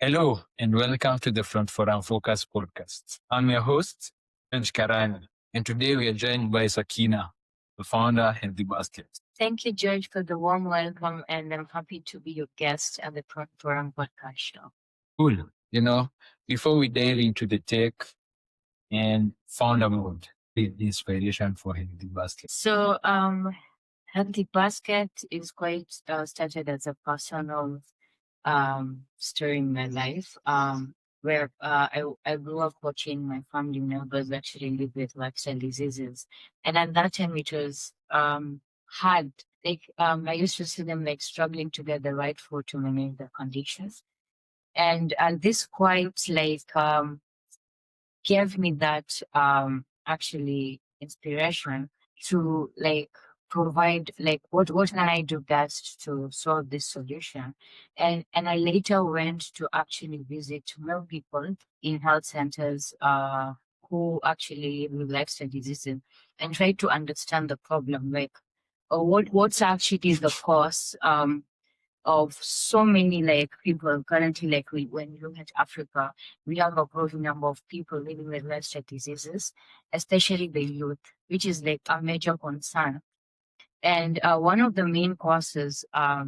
Hello, and welcome to the Front Forum Focus podcast. I'm your host, George Karani, and today we are joined by Sakina, the founder of Healthy Basket. Thank you, George, for the warm welcome, and I'm happy to be your guest at the Forum podcast show. Cool. Before we dive into the tech and founder mode, the inspiration for Healthy Basket. So, Healthy Basket is quite started as a personal story in my life, where I grew up watching my family members actually live with lifestyle diseases, and at that time it was hard. I used to see them like struggling to get the right food to manage their conditions, and this quite like gave me that actually inspiration to like provide like what can I do best to solve this solution. And I later went to actually visit more people in health centers who actually live with lifestyle diseases and try to understand the problem, like what's actually the cause of so many like people currently, like when you look at Africa, we have a growing number of people living with lifestyle diseases, especially the youth, which is like a major concern. And one of the main causes I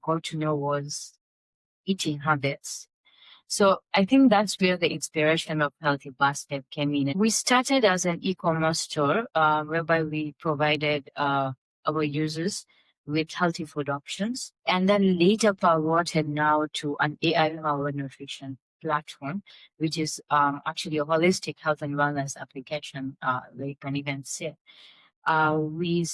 got to know was eating habits. So I think that's where the inspiration of Healthy Basket came in. We started as an e-commerce store whereby we provided our users with healthy food options, and then later pivoted now to an AI-powered nutrition platform, which is actually a holistic health and wellness application, they can even say. We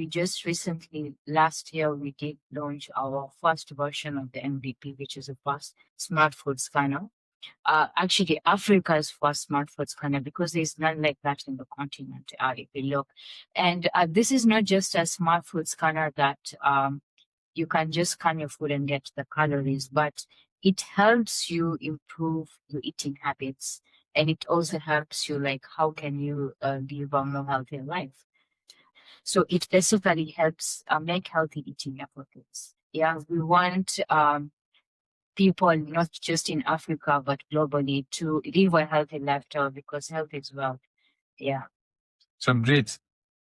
just recently, last year, we did launch our first version of the MVP, which is a fast smart food scanner. Actually, Africa's first smart food scanner, because there's none like that in the continent, if you look. And this is not just a smart food scanner that you can just scan your food and get the calories, but it helps you improve your eating habits. And it also helps you, like, how can you live a more healthier life? So it basically helps make healthy eating effortless. Yeah, we want people, not just in Africa, but globally, to live a healthy lifestyle because health is wealth. Yeah. So great.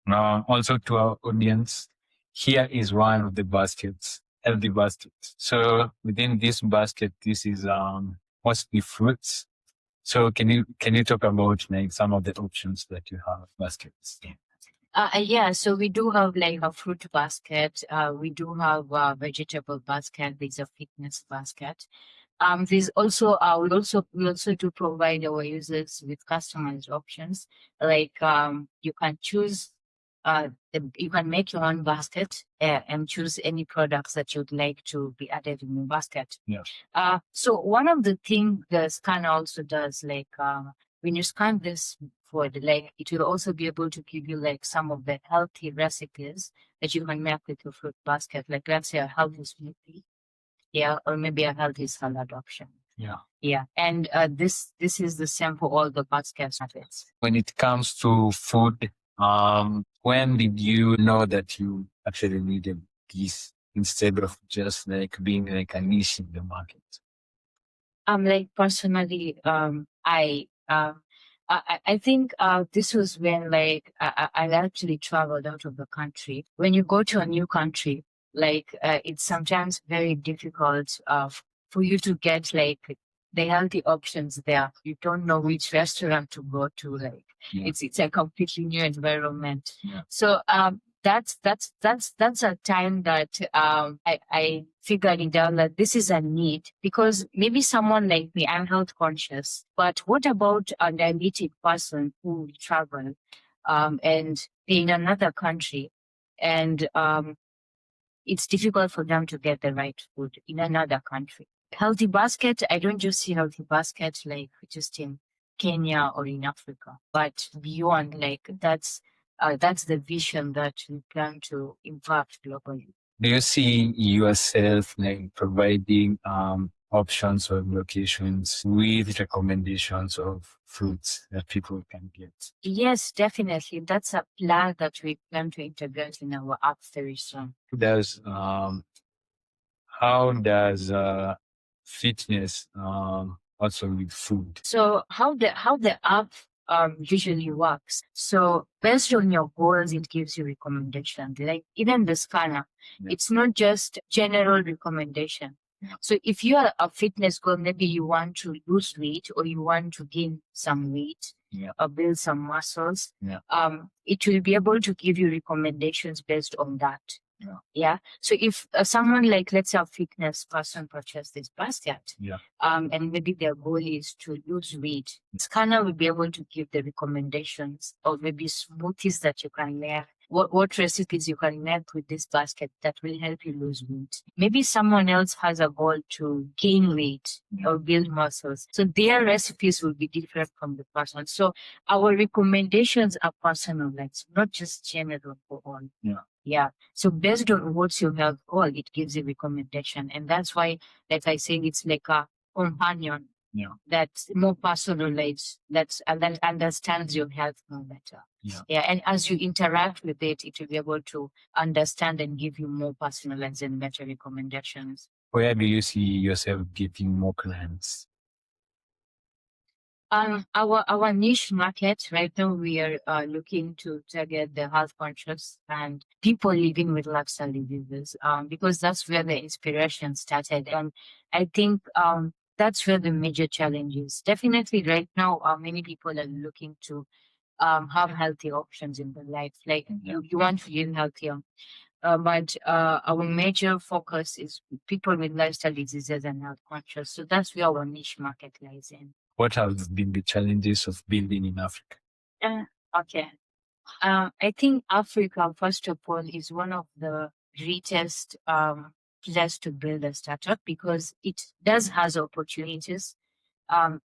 Also to our audience, here is one of the baskets, healthy baskets. So within this basket, this is mostly fruits. So can you talk about like some of the options that you have baskets? Yeah, so we do have like a fruit basket. We do have a vegetable basket. There's a fitness basket. There's also we also do provide our users with customized options. Like you can choose you can make your own basket and choose any products that you'd like to be added in your basket. Yeah. So one of the things the scanner also does, like when you scan this food, like it will also be able to give you like some of the healthy recipes that you can make with your fruit basket. Like let's say a healthy smoothie, yeah, or maybe a healthy salad option. Yeah. Yeah, and this is the same for all the baskets. When it comes to food, when did you know that you actually needed this instead of just like being like a niche in the market? Like personally, I think this was when like I actually traveled out of the country. When you go to a new country, like it's sometimes very difficult for you to get like the healthy options there. You don't know which restaurant to go to. Like it's a completely new environment. Yeah. So that's a time that I figured it out that this is a need, because maybe someone like me, I'm health conscious, but what about a diabetic person who will travel and be in another country, and it's difficult for them to get the right food in another country? Healthy basket, I don't just see healthy basket like just in Kenya or in Africa, but beyond, like that's the vision that we plan to impact globally. Do you see yourself like providing options or locations with recommendations of fruits that people can get? Yes, definitely. That's a plan that we plan to integrate in our app very soon. Does how does fitness, also with food. So how the app usually works. So based on your goals, it gives you recommendations. Like even the scanner, Yeah. it's not just general recommendation. So if you are a fitness goal, maybe you want to lose weight or you want to gain some weight, Yeah. or build some muscles, Yeah. it will be able to give you recommendations based on that. Yeah. Yeah. So if someone like, let's say, a fitness person purchased this basket, Yeah. and maybe their goal is to lose weight, scanner will be able to give the recommendations of maybe smoothies that you can make, what recipes you can make with this basket that will help you lose weight. Maybe someone else has a goal to gain weight or build muscles. So their recipes will be different from the person. So our recommendations are personalized, not just general for all. Yeah. Yeah. So based on what's your health goal, it gives a recommendation. And that's why, like I said, it's like a companion. Yeah. That's more personalized, that understands your health more better. Yeah. Yeah. And as you interact with it, it will be able to understand and give you more personalized and better recommendations. Where do you see yourself getting more clients? Our niche market right now, we are looking to target the health conscious and people living with lifestyle diseases, because that's where the inspiration started, and I think that's where the major challenge is. Definitely, right now, many people are looking to have healthy options in their life. Like you want to live healthier, but our major focus is people with lifestyle diseases and health conscious. So that's where our niche market lies in. What have been the challenges of building in Africa? Uh, okay. I think Africa, first of all, is one of the greatest place to build a startup because it does has opportunities.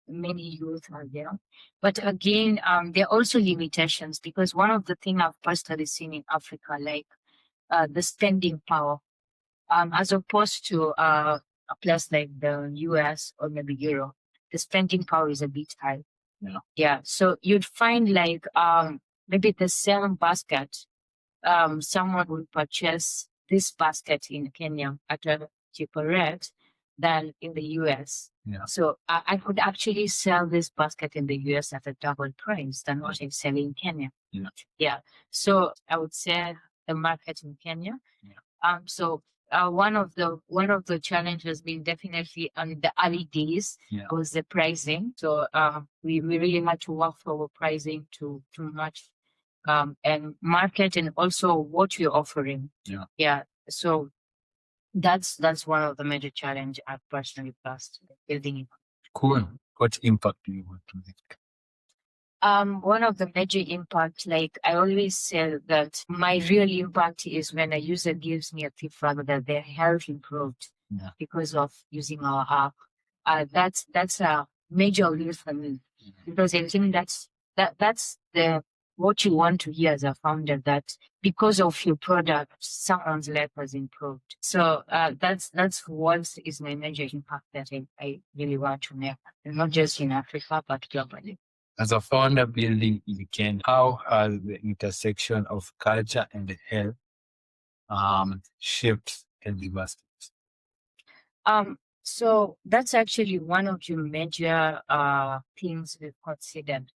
Many youth are there, but again, there are also limitations because one of the things I've personally seen in Africa, like the spending power, as opposed to a place like the US or maybe Europe, the spending power is a bit high. Yeah. Yeah. So you'd find like maybe the same basket, someone would purchase this basket in Kenya at a cheaper rate than in the US. Yeah. So I could actually sell this basket in the US at a double price than what I'm selling in Kenya. Yeah. Yeah. So I would say the market in Kenya. Yeah. So one of the challenges has been definitely on the early days, Yeah. was the pricing. So we really had to work for our pricing to match and market and also what we're offering. Yeah. Yeah. So that's one of the major challenge I've personally faced building it. Cool. What impact do you want to make? One of the major impacts, like I always say that my real impact is when a user gives me a feedback that their health improved. Yeah. Because of using our app. That's a major win for me because I think that's the what you want to hear as a founder, that because of your product, someone's life has improved. So that's what is my major impact that I really want to make, and not just in Africa but globally. As a founder building in Kenya, how has the intersection of culture and health shaped healthy baskets? So that's actually one of the major things we've considered.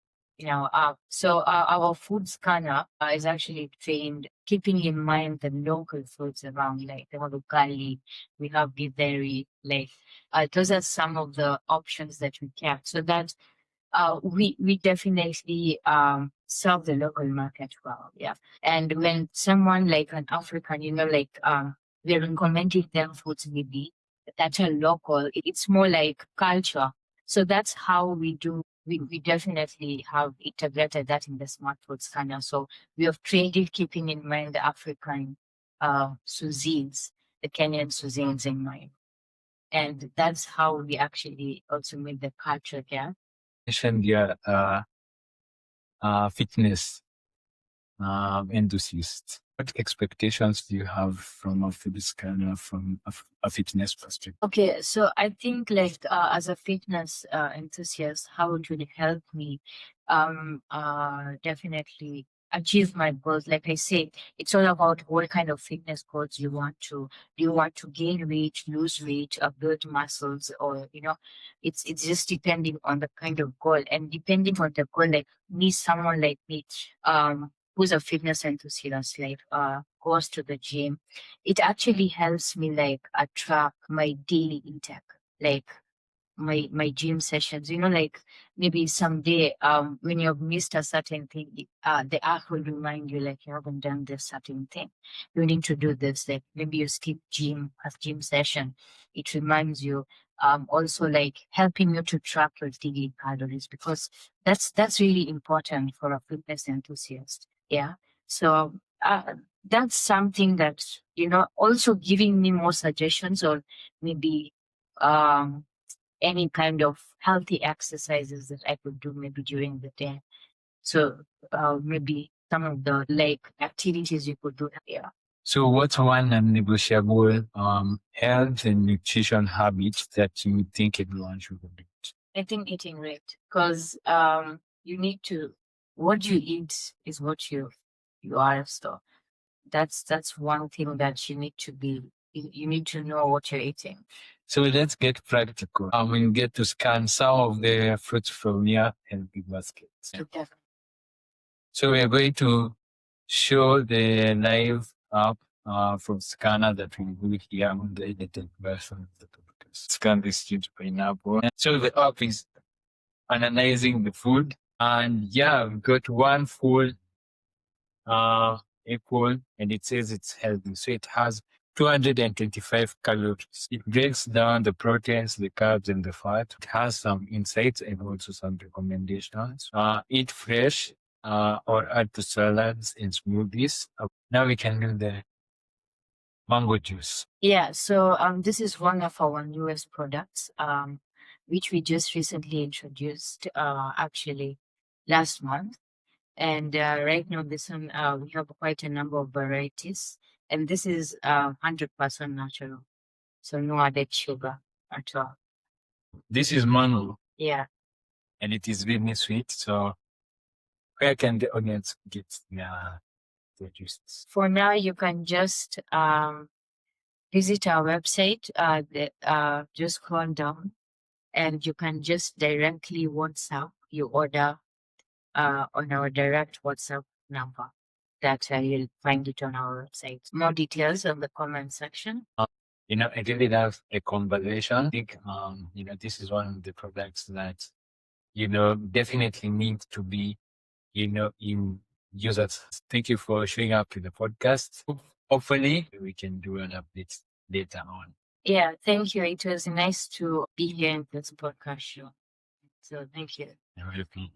Our food scanner is actually trained keeping in mind the local foods around, like the ugali, we have githeri, like those are some of the options that we kept. So that we definitely serve the local market well. Yeah. And when someone like an African, like we're recommending them foods maybe that are local, it's more like culture. So that's how we do. We definitely have integrated that in the smart food scanner. So we have trained it keeping in mind the African cuisines, the Kenyan cuisines in mind. And that's how we actually also made the culture there. Mentioned your fitness enthusiast. What expectations do you have from a food scanner from a fitness perspective? Okay, so I think like as a fitness enthusiast, how it would help me, definitely achieve my goals. Like I said, it's all about what kind of fitness goals you want to. Do you want to gain weight, lose weight, or build muscles, or it's just depending on the kind of goal, and depending on the goal. Like me, someone like me, who's a fitness enthusiast, like goes to the gym. It actually helps me like attract my daily intake. Like my gym sessions, like maybe someday when you've missed a certain thing, the app will remind you like you haven't done this certain thing, you need to do this. Like maybe you skip gym session, it reminds you, also like helping you to track your daily calories, because that's really important for a fitness enthusiast. Yeah. So that's something that, also giving me more suggestions, or maybe um any kind of healthy exercises that I could do maybe during the day. So maybe some of the like activities you could do. Yeah. So what's one non-negotiable health and nutrition habit that you think everyone should adopt? I think eating right, because you need to, what you eat is what you are. So that's one thing that you need to be. You need to know what you're eating. So let's get practical. We get to scan some of the fruits from your healthy baskets. Okay. So we are going to show the live app from scanner that we do here on the edited version of the podcast. Scan this huge pineapple. So the app is analyzing the food, and yeah, we've got one full apple, and it says it's healthy. So it has 225 calories. It breaks down the proteins, the carbs, and the fat. It has some insights and also some recommendations. Eat fresh or add to salads and smoothies. Now we can do the mango juice. Yeah, so this is one of our newest products, which we just recently introduced, actually last month. And right now, this one we have quite a number of varieties, and this is 100% natural, so no added sugar at all. This is mango. Yeah. And it is really sweet. So where can the audience get the juices? For now, you can just visit our website. Just scroll down, and you can just directly WhatsApp your order on our direct WhatsApp number that you'll find it on our website. More details on the comment section. I really love a conversation. I think, this is one of the products that, definitely need to be, in users. Thank you for showing up to the podcast. Hopefully we can do an update later on. Yeah, thank you. It was nice to be here in this podcast show. So thank you. You're welcome.